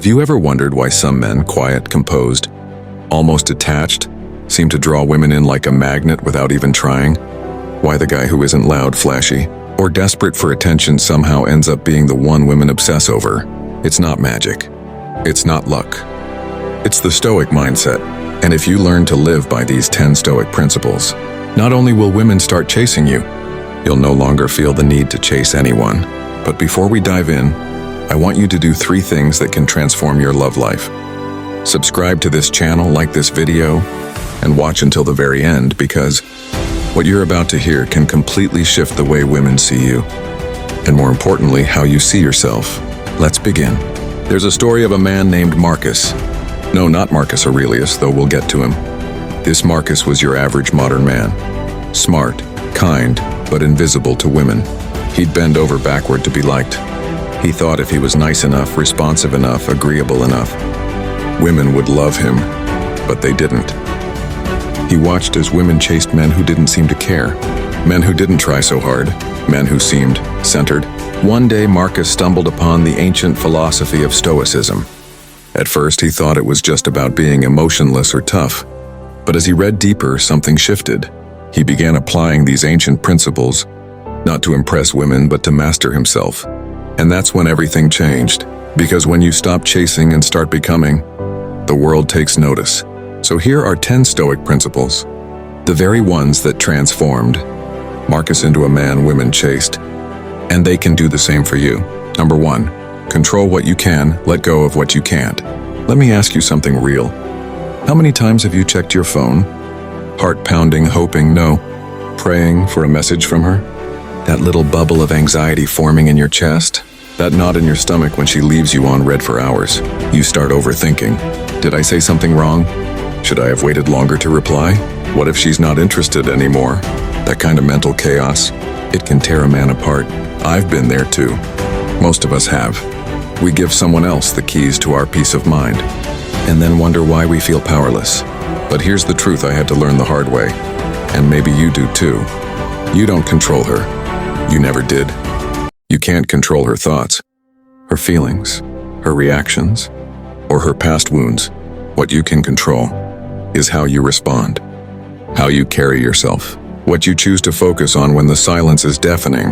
Have you ever wondered why some men, quiet, composed, almost detached, seem to draw women in like a magnet without even trying? Why the guy who isn't loud, flashy, or desperate for attention somehow ends up being the one women obsess over? It's not magic. It's not luck. It's the Stoic mindset. And if you learn to live by these 10 Stoic principles, not only will women start chasing you, you'll no longer feel the need to chase anyone. But before we dive in, I want you to do 3 things that can transform your love life. Subscribe to this channel, like this video, and watch until the very end, because what you're about to hear can completely shift the way women see you, and more importantly, how you see yourself. Let's begin. There's a story of a man named Marcus. No, not Marcus Aurelius, though we'll get to him. This Marcus was your average modern man. Smart, kind, but invisible to women. He'd bend over backward to be liked. He thought if he was nice enough, responsive enough, agreeable enough, women would love him, but they didn't. He watched as women chased men who didn't seem to care, men who didn't try so hard, men who seemed centered. One day, Marcus stumbled upon the ancient philosophy of Stoicism. At first, he thought it was just about being emotionless or tough, but as he read deeper, something shifted. He began applying these ancient principles, not to impress women, but to master himself. And that's when everything changed, because when you stop chasing and start becoming, the world takes notice. So here are 10 Stoic principles, the very ones that transformed Marcus into a man women chased, and they can do the same for you. Number 1, control what you can, let go of what you can't. Let me ask you something real. How many times have you checked your phone? Heart pounding, hoping, no, praying for a message from her? That little bubble of anxiety forming in your chest? That knot in your stomach when she leaves you on read for hours? You start overthinking. Did I say something wrong? Should I have waited longer to reply? What if she's not interested anymore? That kind of mental chaos, it can tear a man apart. I've been there too. Most of us have. We give someone else the keys to our peace of mind, and then wonder why we feel powerless. But here's the truth I had to learn the hard way, and maybe you do too. You don't control her. You never did. You can't control her thoughts, her feelings, her reactions, or her past wounds. What you can control is how you respond, how you carry yourself, what you choose to focus on when the silence is deafening.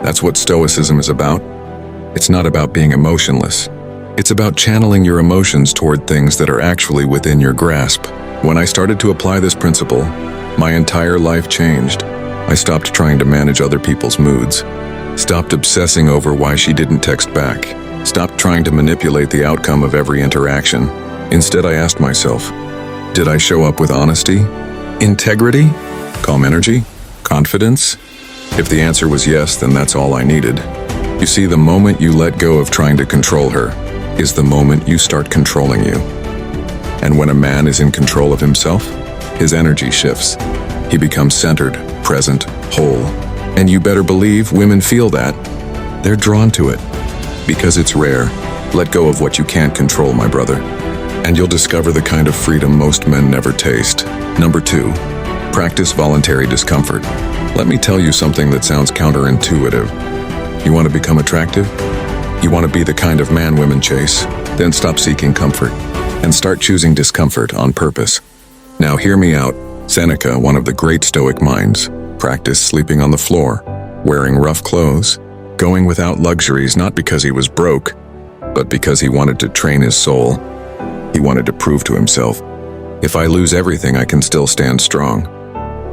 That's what Stoicism is about. It's not about being emotionless. It's about channeling your emotions toward things that are actually within your grasp. When I started to apply this principle, my entire life changed. I stopped trying to manage other people's moods, stopped obsessing over why she didn't text back, stopped trying to manipulate the outcome of every interaction. Instead, I asked myself, did I show up with honesty, integrity, calm energy, confidence? If the answer was yes, then that's all I needed. You see, the moment you let go of trying to control her is the moment you start controlling you. And when a man is in control of himself, his energy shifts. He becomes centered, present, whole. And you better believe women feel that. They're drawn to it. Because it's rare. Let go of what you can't control, my brother, and you'll discover the kind of freedom most men never taste. Number 2, practice voluntary discomfort. Let me tell you something that sounds counterintuitive. You want to become attractive? You want to be the kind of man women chase? Then stop seeking comfort and start choosing discomfort on purpose. Now hear me out. Seneca, one of the great Stoic minds, practiced sleeping on the floor, wearing rough clothes, going without luxuries, not because he was broke, but because he wanted to train his soul. He wanted to prove to himself, if I lose everything, I can still stand strong.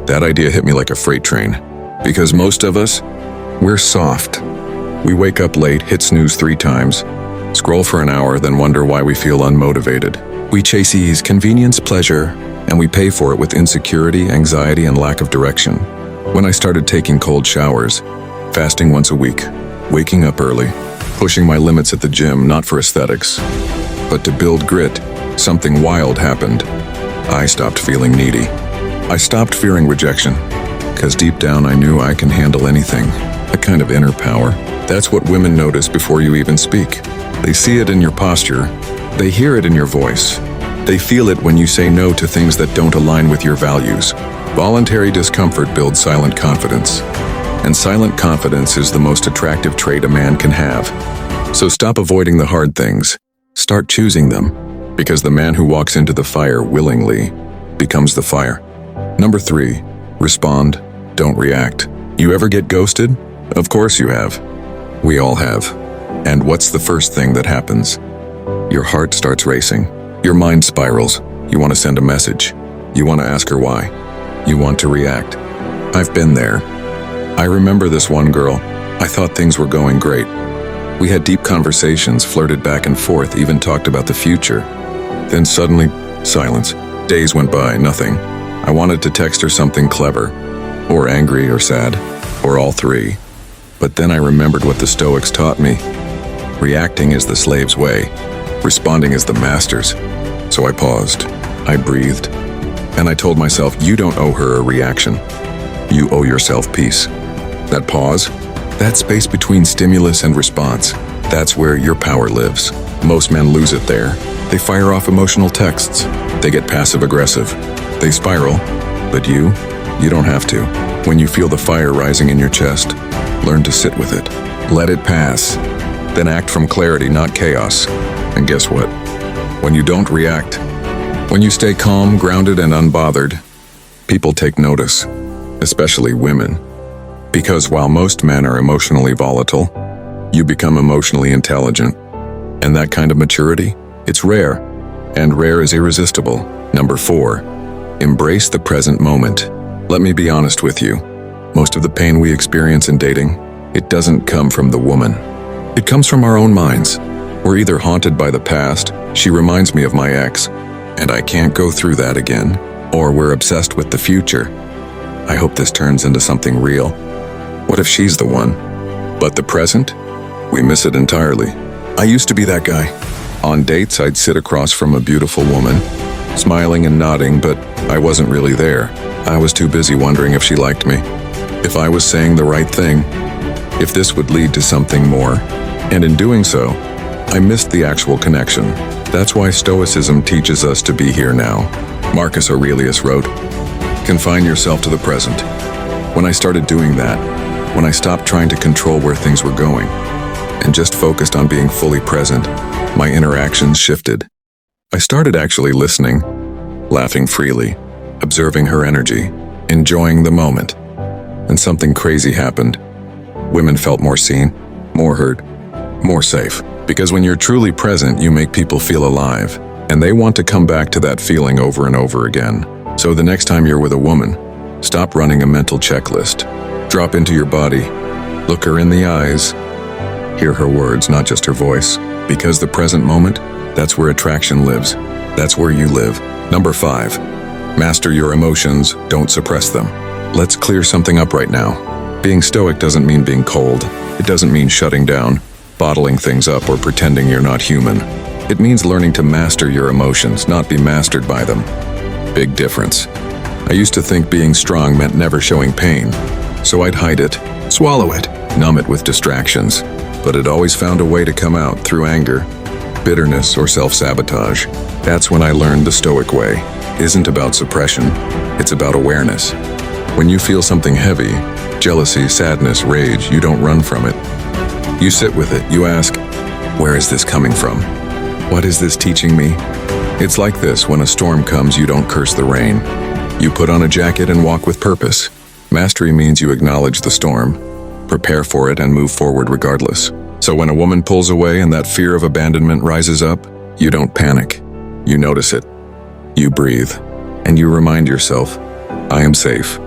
That idea hit me like a freight train, because most of us, we're soft. We wake up late, hit snooze 3 times, scroll for an hour, then wonder why we feel unmotivated. We chase ease, convenience, pleasure, and we pay for it with insecurity, anxiety, and lack of direction. When I started taking cold showers, fasting once a week, waking up early, pushing my limits at the gym, not for aesthetics, but to build grit, something wild happened. I stopped feeling needy. I stopped fearing rejection, because deep down I knew I can handle anything, a kind of inner power. That's what women notice before you even speak. They see it in your posture, they hear it in your voice, they feel it when you say no to things that don't align with your values. Voluntary discomfort builds silent confidence, and silent confidence is the most attractive trait a man can have. So stop avoiding the hard things Start choosing them, because the man who walks into the fire willingly becomes the fire. Number 3, respond, don't react. You ever get ghosted? Of course you have. We all have. And what's the first thing that happens? Your heart starts racing. Your mind spirals. You want to send a message. You want to ask her why. You want to react. I've been there. I remember this one girl. I thought things were going great. We had deep conversations, flirted back and forth, even talked about the future. Then suddenly, silence. Days went by, nothing. I wanted to text her something clever, or angry or sad, or all three. But then I remembered what the Stoics taught me. Reacting is the slave's way. Responding is the master's. So I paused. I breathed. And I told myself, you don't owe her a reaction. You owe yourself peace. That pause, that space between stimulus and response, that's where your power lives. Most men lose it there. They fire off emotional texts. They get passive-aggressive. They spiral. But you don't have to. When you feel the fire rising in your chest, learn to sit with it. Let it pass. Then act from clarity, not chaos. And guess what? When you don't react, when you stay calm, grounded, and unbothered, people take notice, especially women. Because while most men are emotionally volatile, you become emotionally intelligent. And that kind of maturity, it's rare, and rare is irresistible. Number 4, embrace the present moment. Let me be honest with you. Most of the pain we experience in dating, it doesn't come from the woman. It comes from our own minds. We're either haunted by the past, she reminds me of my ex, and I can't go through that again, or we're obsessed with the future. I hope this turns into something real. What if she's the one? But the present? We miss it entirely. I used to be that guy. On dates, I'd sit across from a beautiful woman, smiling and nodding, but I wasn't really there. I was too busy wondering if she liked me, if I was saying the right thing, if this would lead to something more. And in doing so, I missed the actual connection. That's why Stoicism teaches us to be here now. Marcus Aurelius wrote, "Confine yourself to the present." When I started doing that, when I stopped trying to control where things were going, and just focused on being fully present, my interactions shifted. I started actually listening, laughing freely, observing her energy, enjoying the moment. And something crazy happened. Women felt more seen, more heard, more safe. Because when you're truly present, you make people feel alive, and they want to come back to that feeling over and over again. So the next time you're with a woman, stop running a mental checklist. Drop into your body, look her in the eyes, hear her words, not just her voice. Because the present moment, that's where attraction lives. That's where you live. Number 5, master your emotions, don't suppress them. Let's clear something up right now. Being stoic doesn't mean being cold. It doesn't mean shutting down, bottling things up, or pretending you're not human. It means learning to master your emotions, not be mastered by them. Big difference. I used to think being strong meant never showing pain. So I'd hide it, swallow it, numb it with distractions. But it always found a way to come out through anger, bitterness, or self-sabotage. That's when I learned the Stoic way isn't about suppression, it's about awareness. When you feel something heavy, jealousy, sadness, rage, you don't run from it. You sit with it, you ask, where is this coming from? What is this teaching me? It's like this: when a storm comes, you don't curse the rain. You put on a jacket and walk with purpose. Mastery means you acknowledge the storm, prepare for it, and move forward regardless. So when a woman pulls away and that fear of abandonment rises up, you don't panic. You notice it. You breathe. And you remind yourself, I am safe.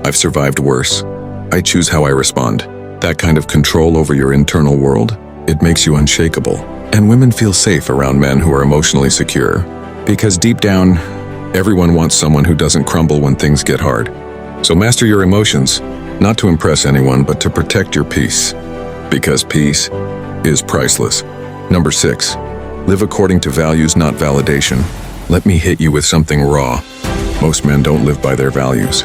I've survived worse. I choose how I respond. That kind of control over your internal world, it makes you unshakable. And women feel safe around men who are emotionally secure. Because deep down, everyone wants someone who doesn't crumble when things get hard. So master your emotions, not to impress anyone, but to protect your peace. Because peace is priceless. Number 6, live according to values, not validation. Let me hit you with something raw. Most men don't live by their values.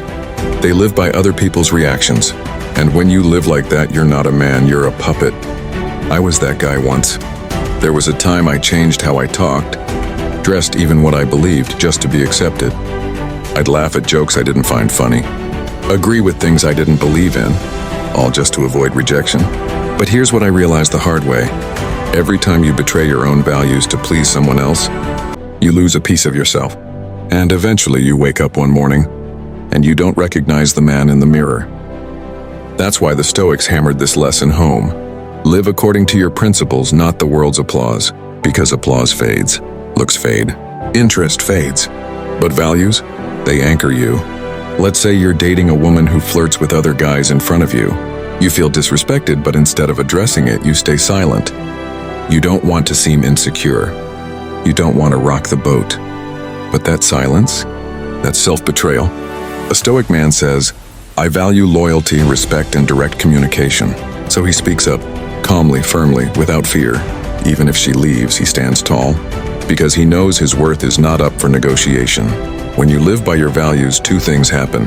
They live by other people's reactions. And when you live like that, you're not a man, you're a puppet. I was that guy once. There was a time I changed how I talked, dressed even what I believed just to be accepted. I'd laugh at jokes I didn't find funny, agree with things I didn't believe in, all just to avoid rejection. But here's what I realized the hard way. Every time you betray your own values to please someone else, you lose a piece of yourself. And eventually you wake up one morning, and you don't recognize the man in the mirror. That's why the Stoics hammered this lesson home. Live according to your principles, not the world's applause. Because applause fades, looks fade, interest fades. But values, they anchor you. Let's say you're dating a woman who flirts with other guys in front of you. You feel disrespected, but instead of addressing it, you stay silent. You don't want to seem insecure. You don't want to rock the boat. But that silence, that's self-betrayal. A Stoic man says, I value loyalty, respect, and direct communication. So he speaks up, calmly, firmly, without fear. Even if she leaves, he stands tall, because he knows his worth is not up for negotiation. When you live by your values, two things happen.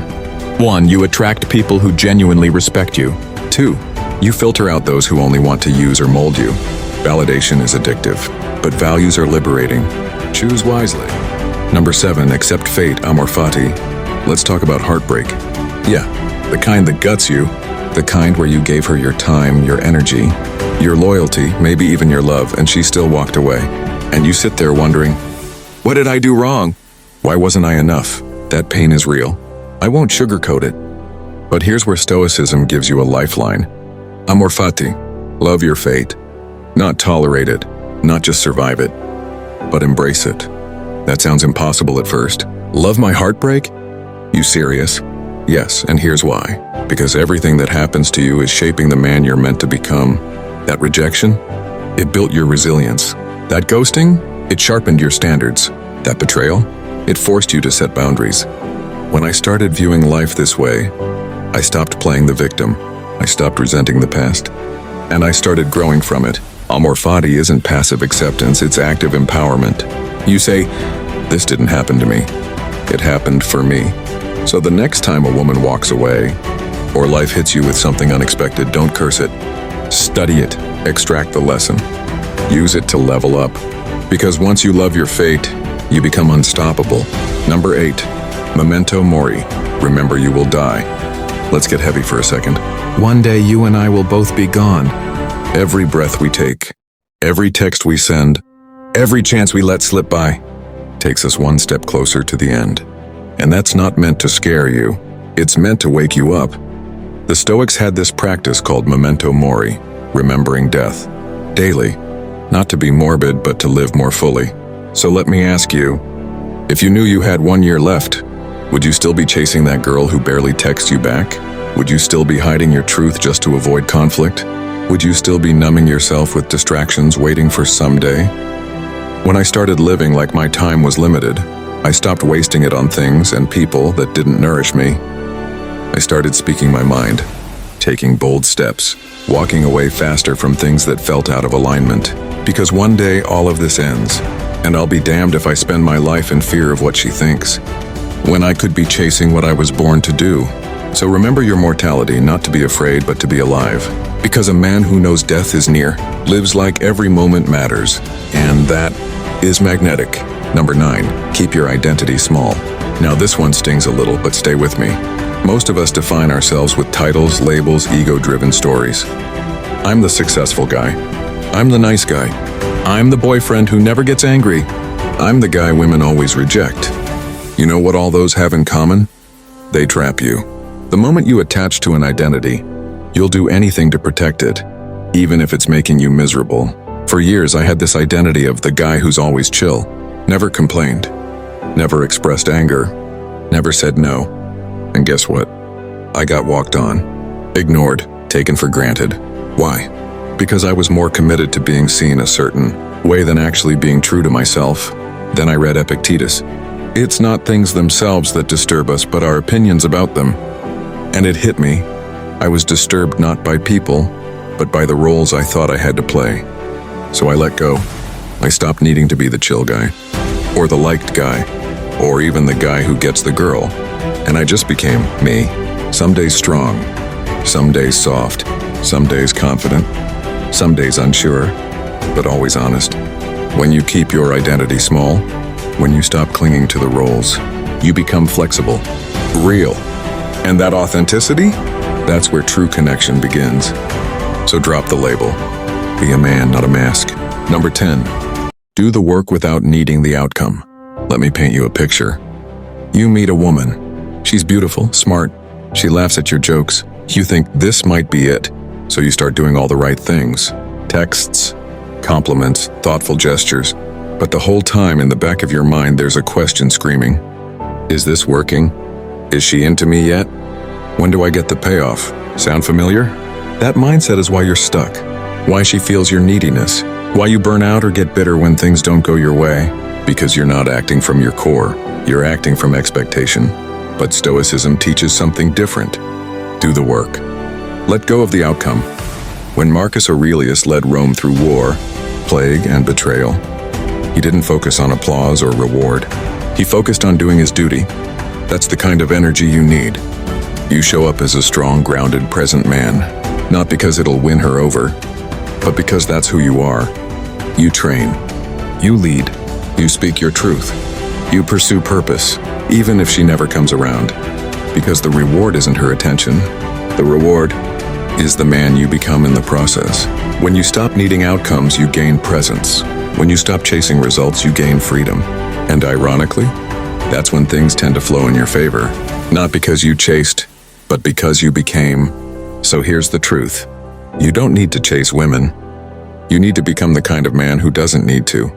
1. You attract people who genuinely respect you. 2. You filter out those who only want to use or mold you. Validation is addictive, but values are liberating. Choose wisely. Number 7. Accept fate, amor fati. Let's talk about heartbreak. Yeah, the kind that guts you, the kind where you gave her your time, your energy, your loyalty, maybe even your love, and she still walked away. And you sit there wondering, what did I do wrong? Why wasn't I enough? That pain is real. I won't sugarcoat it. But here's where Stoicism gives you a lifeline. Amor fati, love your fate. Not tolerate it, not just survive it, but embrace it. That sounds impossible at first. Love my heartbreak? You serious? Yes, and here's why. Because everything that happens to you is shaping the man you're meant to become. That rejection? It built your resilience. That ghosting? It sharpened your standards. That betrayal? It forced you to set boundaries. When I started viewing life this way, I stopped playing the victim. I stopped resenting the past. And I started growing from it. Amor fati isn't passive acceptance, it's active empowerment. You say, this didn't happen to me. It happened for me. So the next time a woman walks away, or life hits you with something unexpected, don't curse it. Study it, extract the lesson. Use it to level up. Because once you love your fate, you become unstoppable. Number 8, memento mori. Remember you will die. Let's get heavy for a second. One day you and I will both be gone. Every breath we take, every text we send, every chance we let slip by, takes us one step closer to the end. And that's not meant to scare you. It's meant to wake you up. The Stoics had this practice called memento mori, remembering death, daily. Not to be morbid, but to live more fully. So let me ask you, if you knew you had 1 year left, would you still be chasing that girl who barely texts you back? Would you still be hiding your truth just to avoid conflict? Would you still be numbing yourself with distractions, waiting for someday? When I started living like my time was limited, I stopped wasting it on things and people that didn't nourish me. I started speaking my mind, taking bold steps, walking away faster from things that felt out of alignment. Because one day all of this ends, and I'll be damned if I spend my life in fear of what she thinks, when I could be chasing what I was born to do. So remember your mortality, not to be afraid, but to be alive. Because a man who knows death is near, lives like every moment matters, and that is magnetic. Number 9, keep your identity small. Now this one stings a little, but stay with me. Most of us define ourselves with titles, labels, ego-driven stories. I'm the successful guy. I'm the nice guy. I'm the boyfriend who never gets angry. I'm the guy women always reject. You know what all those have in common? They trap you. The moment you attach to an identity, you'll do anything to protect it, even if it's making you miserable. For years, I had this identity of the guy who's always chill, never complained, never expressed anger, never said no. And guess what? I got walked on, ignored, taken for granted. Why? Because I was more committed to being seen a certain way than actually being true to myself. Then I read Epictetus. It's not things themselves that disturb us, but our opinions about them. And it hit me. I was disturbed not by people, but by the roles I thought I had to play. So I let go. I stopped needing to be the chill guy, or the liked guy, or even the guy who gets the girl. And I just became me. Some days strong, some days soft, some days confident, some days unsure, but always honest. When you keep your identity small, when you stop clinging to the roles, you become flexible, real. And that authenticity, that's where true connection begins. So drop the label. Be a man, not a mask. Number 10. Do the work without needing the outcome. Let me paint you a picture. You meet a woman. She's beautiful, smart. She laughs at your jokes. You think this might be it, so you start doing all the right things. Texts, compliments, thoughtful gestures. But the whole time in the back of your mind there's a question screaming. Is this working? Is she into me yet? When do I get the payoff? Sound familiar? That mindset is why you're stuck. Why she feels your neediness. Why you burn out or get bitter when things don't go your way. Because you're not acting from your core. You're acting from expectation. But Stoicism teaches something different. Do the work. Let go of the outcome. When Marcus Aurelius led Rome through war, plague, and betrayal, he didn't focus on applause or reward. He focused on doing his duty. That's the kind of energy you need. You show up as a strong, grounded, present man, not because it'll win her over, but because that's who you are. You train. You lead. You speak your truth. You pursue purpose, even if she never comes around. Because the reward isn't her attention. The reward is the man you become in the process. When you stop needing outcomes, you gain presence. When you stop chasing results, you gain freedom. And ironically, that's when things tend to flow in your favor. Not because you chased, but because you became. So here's the truth. You don't need to chase women. You need to become the kind of man who doesn't need to.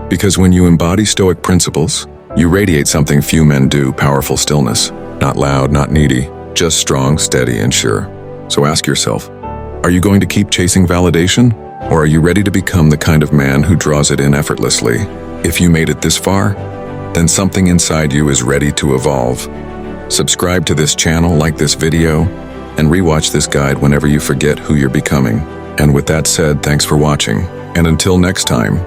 Because when you embody Stoic principles, you radiate something few men do, powerful stillness. Not loud, not needy, just strong, steady, and sure. So ask yourself, are you going to keep chasing validation? Or are you ready to become the kind of man who draws it in effortlessly? If you made it this far, then something inside you is ready to evolve. Subscribe to this channel, like this video, and rewatch this guide whenever you forget who you're becoming. And with that said, thanks for watching. And until next time,